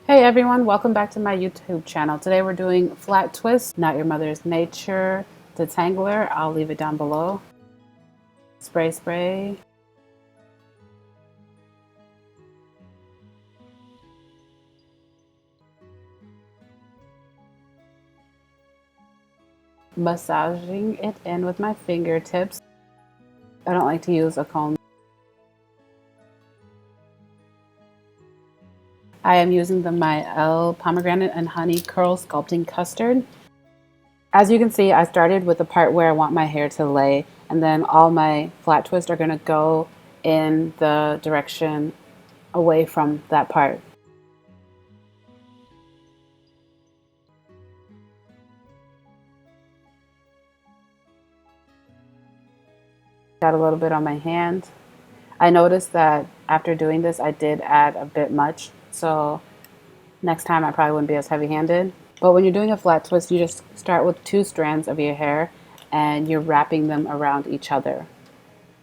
Hey everyone, welcome back to my YouTube channel. Today we're doing flat twist, not your mother's nature detangler. I'll leave it down below. Spray, spray. Massaging it in with my fingertips. I don't like to use a comb. I am using the My Pomegranate and Honey Curl Sculpting Custard. As you can see, I started with the part where I want my hair to lay, and then all my flat twists are going to go in the direction away from that part. Got a little bit on my hand. I noticed that after doing this, I did add a bit much, so next time I probably wouldn't be as heavy-handed. But when you're doing a flat twist, you just start with 2 strands of your hair and you're wrapping them around each other.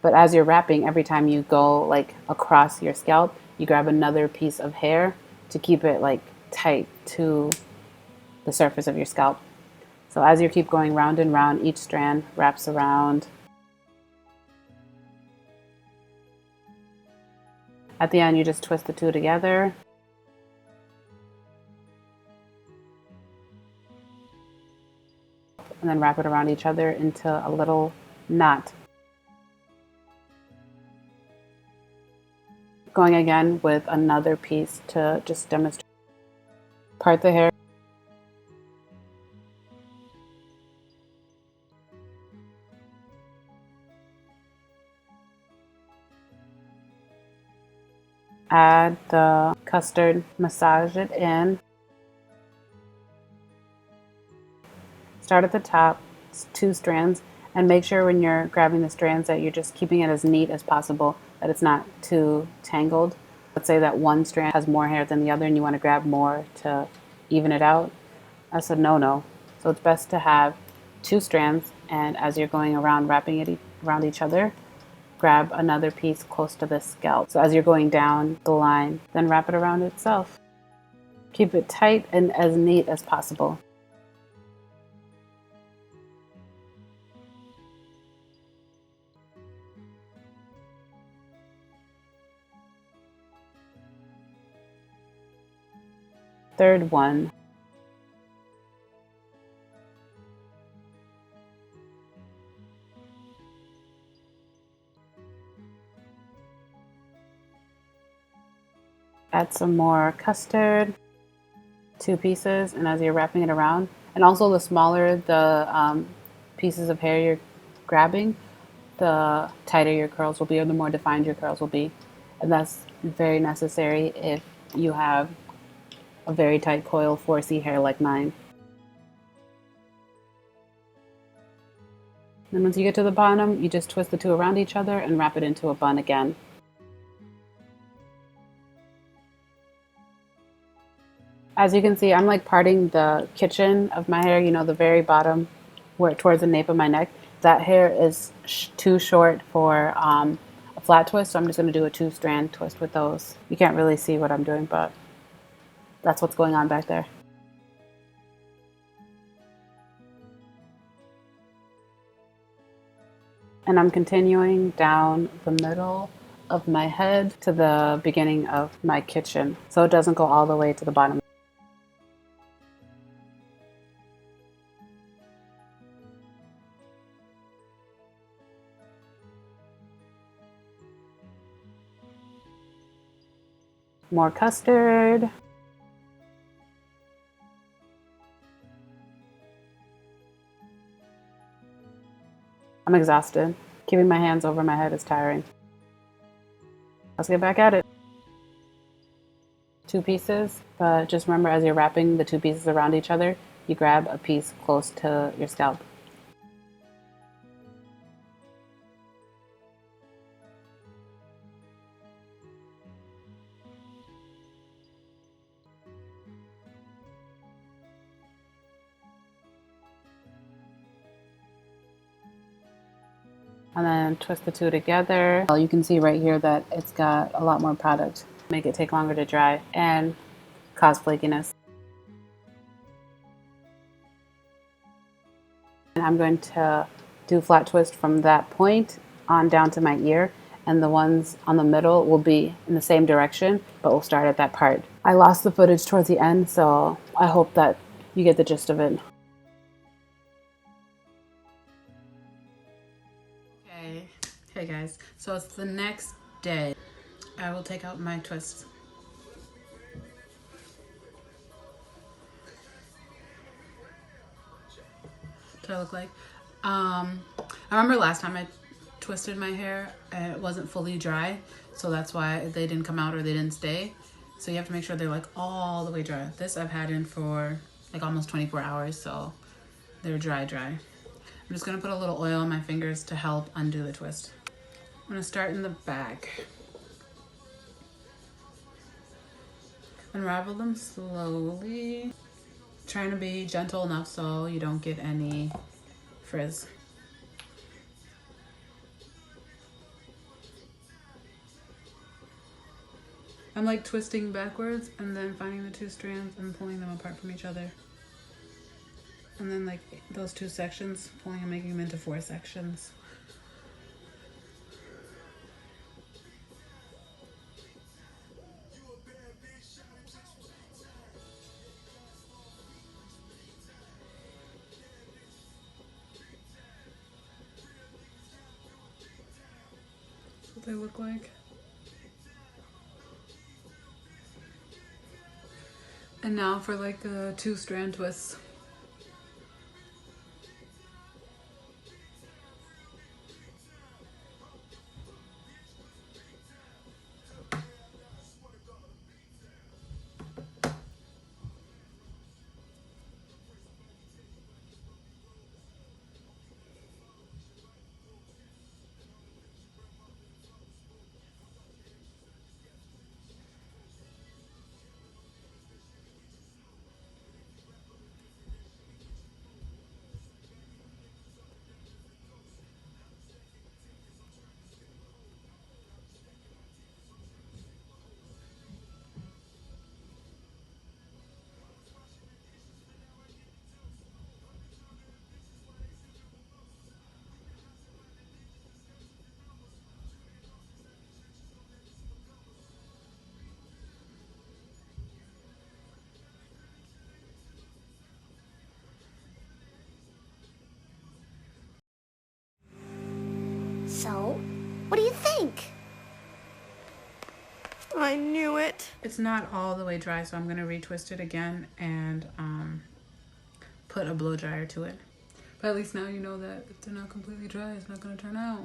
But as you're wrapping, every time you go like across your scalp, you grab another piece of hair to keep it like tight to the surface of your scalp. So as you keep going round and round, each strand wraps around. At the end, you just twist the 2 together. And then wrap it around each other into a little knot. Going again with another piece to just demonstrate. Part the hair. Add the custard, massage it in. Start at the top, 2 strands, and make sure when you're grabbing the strands that you're just keeping it as neat as possible, that it's not too tangled. Let's say that one strand has more hair than the other and you want to grab more to even it out. That's a no-no. So it's best to have 2 strands, and as you're going around wrapping it around each other, grab another piece close to the scalp. So as you're going down the line, then wrap it around itself. Keep it tight and as neat as possible. Third one. Add some more custard, 2 pieces, and as you're wrapping it around, and also the smaller the pieces of hair you're grabbing, the tighter your curls will be, or the more defined your curls will be. And that's very necessary if you have a very tight coil 4C hair like mine. Then once you get to the bottom, you just twist the 2 around each other and wrap it into a bun again. As you can see, I'm like parting the kitchen of my hair, you know, the very bottom where towards the nape of my neck. That hair is too short for a flat twist, so I'm just going to do a 2-strand twist with those. You can't really see what I'm doing, but that's what's going on back there. And I'm continuing down the middle of my head to the beginning of my kitchen, so it doesn't go all the way to the bottom. More custard. I'm exhausted. Keeping my hands over my head is tiring. Let's get back at it. 2 pieces, but just remember as you're wrapping the 2 pieces around each other, you grab a piece close to your scalp. And then twist the 2 together. You can see right here that it's got a lot more product. Make it take longer to dry. And cause flakiness. And I'm going to do flat twist from that point on down to my ear, and the ones on the middle will be in the same direction, but we'll start at that part. I lost the footage towards the end, so I hope that you get the gist of it. Okay, hey guys, so it's the next day. I will take out my twists. What do I look like? I remember last time I twisted my hair, it wasn't fully dry, so that's why they didn't come out or they didn't stay. So you have to make sure they're like all the way dry. This I've had in for like almost 24 hours, so they're dry. I'm just gonna put a little oil on my fingers to help undo the twist. I'm gonna start in the back. Unravel them slowly. Trying to be gentle enough so you don't get any frizz. I'm like twisting backwards and then finding the two strands and pulling them apart from each other. And then like those two sections, pulling and making them into 4 sections. That's what they look like. And now for like the 2 strand twists. So, what do you think? I knew it. It's not all the way dry, so I'm gonna retwist it again and put a blow dryer to it. But at least now you know that if they're not completely dry, it's not gonna turn out.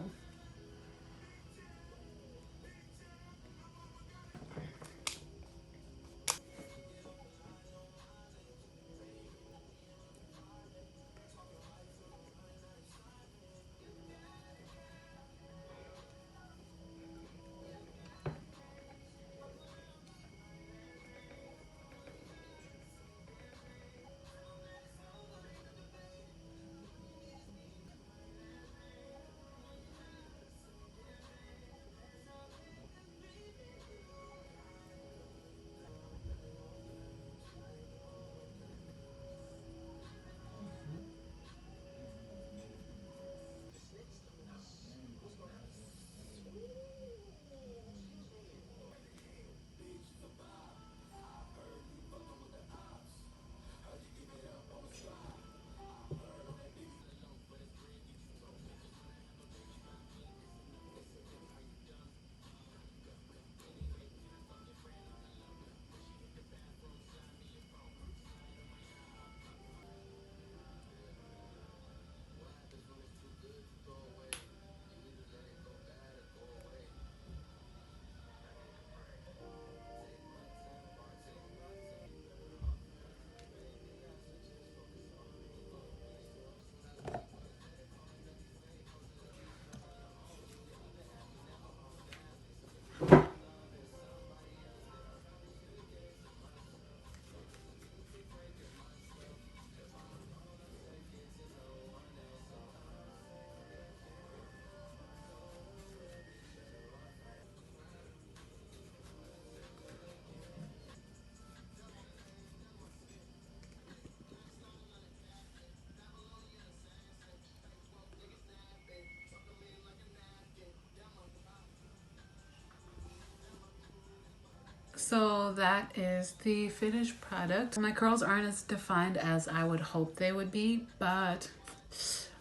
So that is the finished product. My curls aren't as defined as I would hope they would be, but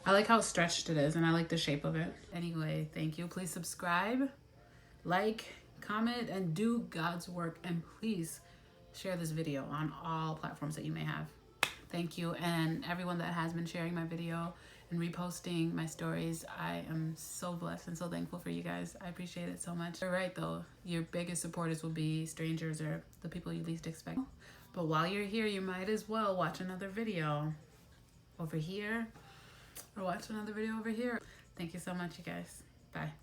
I like how stretched it is and I like the shape of it. Anyway, thank you. Please subscribe, like, comment, and do God's work. And please share this video on all platforms that you may have. Thank you. And everyone that has been sharing my video and reposting my stories, I am so blessed and so thankful for you guys. I appreciate it so much. You're right though, your biggest supporters will be strangers or the people you least expect. But while you're here, you might as well watch another video over here or watch another video over here. Thank you so much, you guys. Bye.